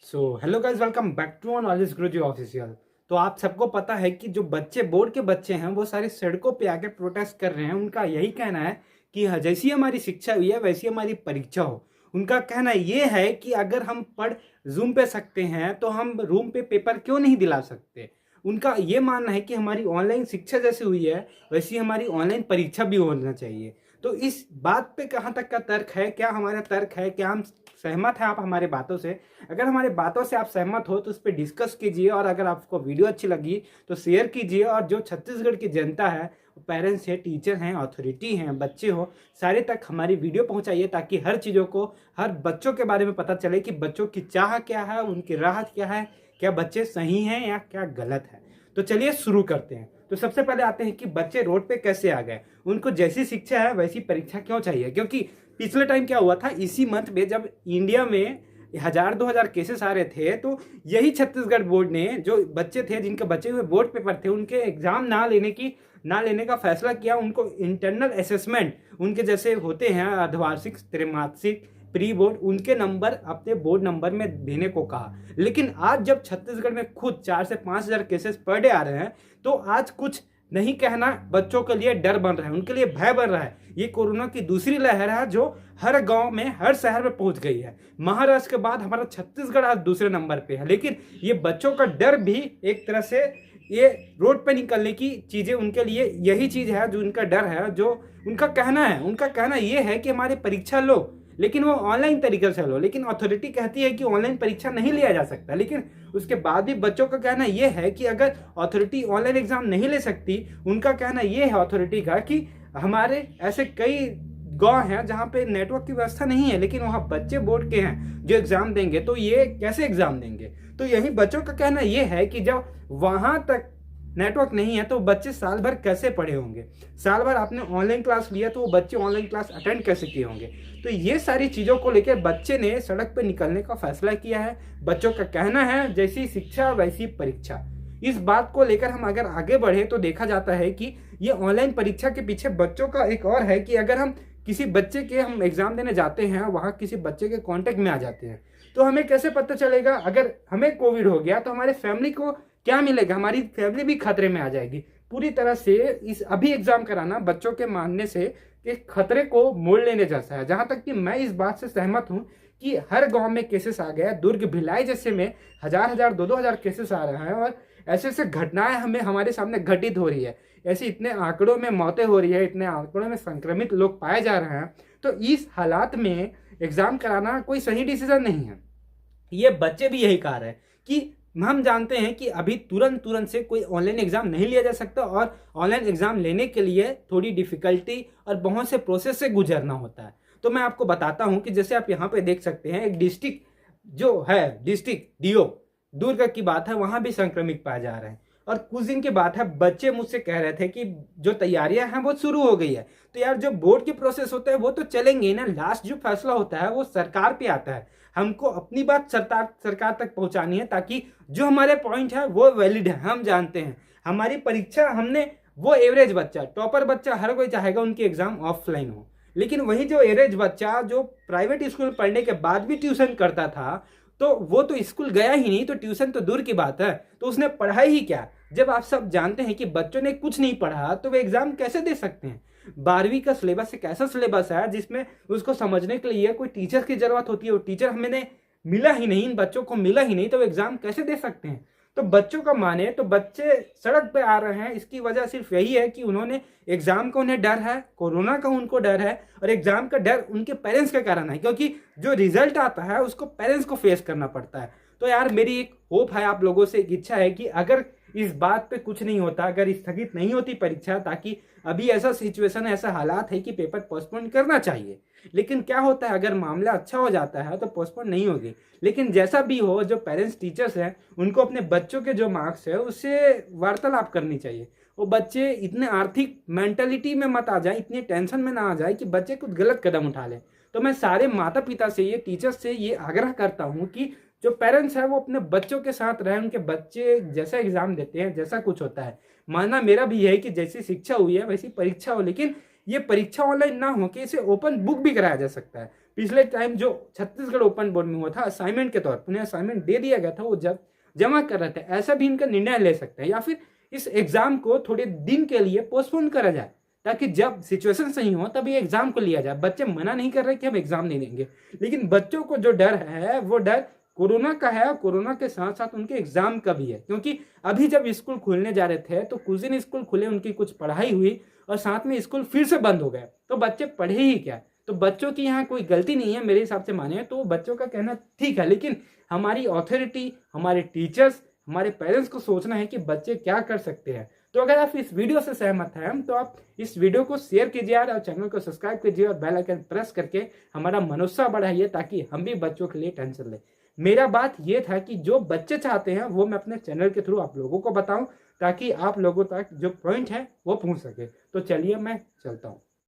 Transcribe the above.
Hello guys, welcome back to knowledge Guruji official. तो आप सबको पता है कि जो बच्चे बोर्ड के बच्चे हैं वो सारे सड़कों पे आके प्रोटेस्ट कर रहे हैं। उनका यही कहना है कि जैसी हमारी शिक्षा हुई है वैसी हमारी परीक्षा हो। उनका कहना ये है कि अगर हम पढ़ जूम पे सकते हैं तो हम रूम पे पेपर क्यों नहीं दिला सकते। उनका ये मानना है कि हमारी ऑनलाइन शिक्षा जैसी हुई है वैसी हमारी ऑनलाइन परीक्षा भी होना चाहिए। तो इस बात पे कहाँ तक का तर्क है, क्या हमारा तर्क है, क्या हम सहमत हैं आप हमारे बातों से? अगर हमारे बातों से आप सहमत हो तो उस पर डिस्कस कीजिए, और अगर आपको वीडियो अच्छी लगी तो शेयर कीजिए। और जो छत्तीसगढ़ की जनता है, पेरेंट्स है, टीचर हैं, अथॉरिटी हैं, बच्चे हो, सारे तक हमारी वीडियो पहुंचाइए ताकि हर चीज़ों को, हर बच्चों के बारे में पता चले कि बच्चों की चाह क्या है, उनकी राह क्या है, क्या बच्चे सही हैं या क्या गलत है। तो चलिए शुरू करते हैं। तो सबसे पहले आते हैं कि बच्चे रोड पे कैसे आ गए। उनको जैसी शिक्षा है वैसी परीक्षा क्यों चाहिए? क्योंकि पिछले टाइम क्या हुआ था, इसी मंथ में जब इंडिया में 1000-2000 केसेस आ रहे थे, तो यही छत्तीसगढ़ बोर्ड ने, जो बच्चे थे जिनके बचे हुए बोर्ड पेपर थे, उनके एग्जाम ना लेने का फैसला किया। उनको इंटरनल असेसमेंट, उनके जैसे होते हैं अर्धवार्षिक, त्रैमासिक, प्री बोर्ड, उनके नंबर अपने बोर्ड नंबर में देने को कहा। लेकिन आज जब छत्तीसगढ़ में खुद 4 से 5 हजार केसेस पर डे आ रहे हैं, तो आज कुछ नहीं कहना बच्चों के लिए डर बन रहा है, उनके लिए भय बन रहा है। ये कोरोना की दूसरी लहर है जो हर गांव में, हर शहर में पहुंच गई है। महाराष्ट्र के बाद हमारा छत्तीसगढ़ आज दूसरे नंबर पे है। लेकिन ये बच्चों का डर भी एक तरह से, ये रोड पे निकलने की चीजें उनके लिए यही चीज है जो उनका डर है, जो उनका कहना है। उनका कहना ये है कि हमारी परीक्षा लो, लेकिन वो ऑनलाइन तरीके से लो। लेकिन अथॉरिटी कहती है कि ऑनलाइन परीक्षा नहीं लिया जा सकता। लेकिन उसके बाद भी बच्चों का कहना यह है कि अगर अथॉरिटी ऑनलाइन एग्जाम नहीं ले सकती, उनका कहना यह है अथॉरिटी का कि हमारे ऐसे कई गांव हैं जहां पे नेटवर्क की व्यवस्था नहीं है, लेकिन वहां बच्चे बोर्ड के हैं जो एग्जाम देंगे, तो ये कैसे एग्जाम देंगे? तो यही बच्चों का कहना यह है कि जब वहां तक नेटवर्क नहीं है तो बच्चे साल भर कैसे पढ़े होंगे। साल भर आपने ऑनलाइन क्लास लिया तो वो बच्चे ऑनलाइन क्लास अटेंड कैसे किए होंगे। तो ये सारी चीज़ों को लेकर बच्चे ने सड़क पर निकलने का फैसला किया है। बच्चों का कहना है जैसी शिक्षा वैसी परीक्षा। इस बात को लेकर हम अगर आगे बढ़े तो देखा जाता है कि ये ऑनलाइन परीक्षा के पीछे बच्चों का एक और है कि अगर हम किसी बच्चे के हम एग्जाम देने जाते हैं, वहाँ किसी बच्चे के कांटेक्ट में आ जाते हैं, तो हमें कैसे पता चलेगा? अगर हमें कोविड हो गया तो हमारे फैमिली को क्या मिलेगा? हमारी फैमिली भी खतरे में आ जाएगी। पूरी तरह से इस अभी एग्जाम कराना बच्चों के मानने से कि खतरे को मोड़ लेने जैसा है। जहां तक कि मैं इस बात से सहमत हूं कि हर गांव में केसेस आ गए। दुर्ग, भिलाई जैसे में 1000-1000, 2-2000 केसेस आ रहे हैं, और ऐसे ऐसे घटनाएं हमें हमारे सामने घटित हो रही है। ऐसे इतने आंकड़ों में मौतें हो रही है, इतने आंकड़ों में संक्रमित लोग पाए जा रहे हैं। तो इस हालात में एग्जाम कराना कोई सही डिसीजन नहीं है। ये बच्चे भी यही कह रहे हैं कि हम जानते हैं कि अभी तुरंत से कोई ऑनलाइन एग्जाम नहीं लिया जा सकता, और ऑनलाइन एग्जाम लेने के लिए थोड़ी डिफिकल्टी और बहुत से प्रोसेस से गुजरना होता है। तो मैं आपको बताता हूं कि जैसे आप यहाँ पे देख सकते हैं, एक डिस्ट्रिक्ट जो है, डिस्ट्रिक्ट डीओ दुर्ग की बात है, वहां भी संक्रमित पाए जा रहे हैं। और कुछ दिन की बात है, बच्चे मुझसे कह रहे थे कि जो तैयारियां हैं वो शुरू हो गई है। तो यार, जो बोर्ड के प्रोसेस होते हैं वो तो चलेंगे ना। लास्ट जो फैसला होता है वो सरकार पे आता है। हमको अपनी बात सरकार तक पहुंचानी है ताकि जो हमारे पॉइंट है वो वैलिड है। हम जानते हैं हमारी परीक्षा, हमने वो एवरेज बच्चा, टॉपर बच्चा, हर कोई चाहेगा उनकी एग्जाम ऑफलाइन हो। लेकिन वही जो एवरेज बच्चा जो प्राइवेट स्कूल पढ़ने के बाद भी ट्यूशन करता था, तो वो तो स्कूल गया ही नहीं, तो ट्यूशन तो दूर की बात है, तो उसने पढ़ा ही क्या? जब आप सब जानते हैं कि बच्चों ने कुछ नहीं पढ़ा तो वे एग्जाम कैसे दे सकते हैं? 12वीं का सिलेबस एक ऐसा सिलेबस है जिसमें उसको समझने के लिए कोई टीचर की जरूरत होती है। वो टीचर हमें मिला ही नहीं, इन बच्चों को मिला ही नहीं, तो एग्जाम कैसे दे सकते हैं? तो बच्चों का माने तो बच्चे सड़क पे आ रहे हैं, इसकी वजह सिर्फ यही है कि उन्होंने एग्जाम का, उन्हें डर है, कोरोना का उनको डर है, और एग्जाम का डर उनके पेरेंट्स के कारण है, क्योंकि जो रिजल्ट आता है उसको पेरेंट्स को फेस करना पड़ता है। तो यार, मेरी एक होप है आप लोगों से, एक इच्छा है कि अगर इस बात पे कुछ नहीं होता, अगर स्थगित नहीं होती परीक्षा, ताकि अभी ऐसा सिचुएशन है, ऐसा हालात है कि पेपर पोस्टपोन करना चाहिए। लेकिन क्या होता है, अगर मामला अच्छा हो जाता है तो पोस्टपोन नहीं होगी। लेकिन जैसा भी हो, जो पेरेंट्स टीचर्स हैं उनको अपने बच्चों के जो मार्क्स है उससे वार्तालाप करनी चाहिए। वो बच्चे इतने आर्थिक मेंटलिटी में मत आ जाए, इतनी टेंशन में ना आ जाए कि बच्चे कुछ गलत कदम उठा ले। तो मैं सारे माता पिता से, ये टीचर्स से ये आग्रह करता हूँ कि जो पेरेंट्स है वो अपने बच्चों के साथ रहें। उनके बच्चे जैसा एग्जाम देते हैं, जैसा कुछ होता है, मानना मेरा भी है कि जैसी शिक्षा हुई है वैसी परीक्षा हो। लेकिन ये परीक्षा ऑनलाइन ना हो कि इसे ओपन बुक भी कराया जा सकता है। पिछले टाइम जो छत्तीसगढ़ ओपन बोर्ड में हुआ था असाइनमेंट के तौर पर उन्हें असाइनमेंट दे दिया गया था, वो जब जमा कर रहे थे, ऐसा भी इनका निर्णय ले सकते हैं, या फिर इस एग्जाम को थोड़े दिन के लिए पोस्टपोन करा जाए ताकि जब सिचुएशन सही हो तभी एग्जाम को लिया जाए। बच्चे मना नहीं कर रहे कि हम एग्जाम नहीं देंगे, लेकिन बच्चों को जो डर है वो डर कोरोना का है, और कोरोना के साथ साथ उनके एग्जाम का भी है। क्योंकि अभी जब स्कूल खुलने जा रहे थे तो कुछ दिन स्कूल खुले, उनकी कुछ पढ़ाई हुई और साथ में स्कूल फिर से बंद हो गए, तो बच्चे पढ़े ही क्या। तो बच्चों की यहाँ कोई गलती नहीं है मेरे हिसाब से, माने तो बच्चों का कहना ठीक है, लेकिन हमारी अथॉरिटी, हमारे टीचर्स, हमारे पेरेंट्स को सोचना है कि बच्चे क्या कर सकते हैं। तो अगर आप इस वीडियो से सहमत हैं तो आप इस वीडियो को शेयर कीजिए और चैनल को सब्सक्राइब कीजिए और बेल आइकन प्रेस करके हमारा मनोत्साह बढ़ाइए, ताकि हम भी बच्चों के लिए टेंशन लें। मेरा बात ये था कि जो बच्चे चाहते हैं वो मैं अपने चैनल के थ्रू आप लोगों को बताऊं, ताकि आप लोगों तक जो पॉइंट है वो पहुंच सके। तो चलिए मैं चलता हूं।